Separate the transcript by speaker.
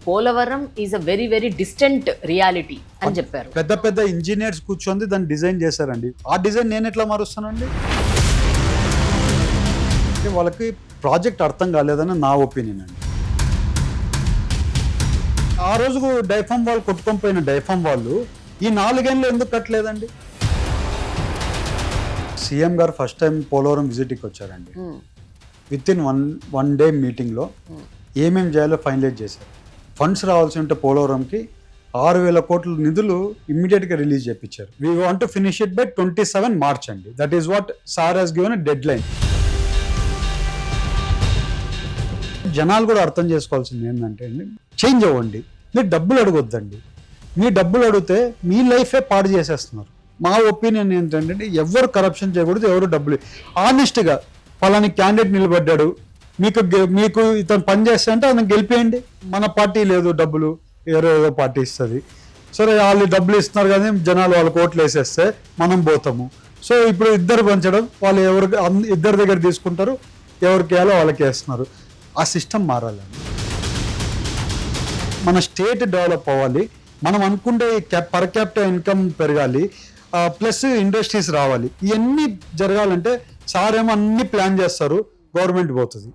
Speaker 1: Polavaram is a very very distant reality అని చెప్పారు.
Speaker 2: పెద్ద పెద్ద ఇంజనీర్స్ కూర్చొని దాన్ని డిజైన్ చేశారండి. ఆ డిజైన్ నేను ఎట్లా మారుస్తానండి? వాళ్ళకి ప్రాజెక్ట్ అర్థం కాలేదని నా ఒపీనియన్ అండి. ఆ రోజు డైఫామ్ వాళ్ళు కొట్టుకొని పోయిన డైఫామ్ వాళ్ళు ఈ 4 ఏళ్ళు ఎందుకు కట్టలేదండి? సీఎం గారు ఫస్ట్ టైం పోలవరం విజిట్కి వచ్చారండి. విత్ ఇన్ వన్ డే మీటింగ్లో ఏమేమి చేయాలో ఫైనలైజ్ చేశారు. ఫండ్స్ రావాల్సి ఉంటే పోలవరంకి 6,000 కోట్ల నిధులు ఇమ్మీడియట్గా రిలీజ్ చేయించారు. We want to finish it by 27 March అండి. That is what sir has given dead line. జనాలు కూడా అర్థం చేసుకోవాల్సింది ఏంటంటే అండి, చేంజ్ అవ్వండి. మీరు డబ్బులు అడగొద్దండి. మీ డబ్బులు అడిగితే మీ లైఫే పాడు చేసేస్తున్నారు. మా ఒపీనియన్ ఏంటంటే ఎవరు కరప్షన్ చేయకూడదు, ఎవరు డబ్బులు ఆనెస్ట్గా పలాని క్యాండిడేట్ నిలబడ్డాడు, మీకు ఇతను పని చేస్తే అంటే అతను గెలిపేయండి. మన పార్టీ లేదు డబ్బులు, ఏదో పార్టీ ఇస్తుంది. సరే వాళ్ళు డబ్బులు ఇస్తున్నారు కానీ జనాలు వాళ్ళకి ఓట్లు వేసేస్తే మనం పోతాము. సో ఇప్పుడు ఇద్దరు పంచడం, వాళ్ళు ఇద్దరి దగ్గర తీసుకుంటారు, ఎవరికి వేయాలో వాళ్ళకి వేస్తున్నారు. ఆ సిస్టమ్ మారాలండి. మన స్టేట్ డెవలప్ అవ్వాలి, మనం అనుకుంటే పర్ క్యాపిటల్ ఇన్కమ్ పెరగాలి, ప్లస్ ఇండస్ట్రీస్ రావాలి. ఇవన్నీ జరగాలంటే సార్ ఏమో అన్ని ప్లాన్ చేస్తారు, గవర్నమెంట్ పోతుంది.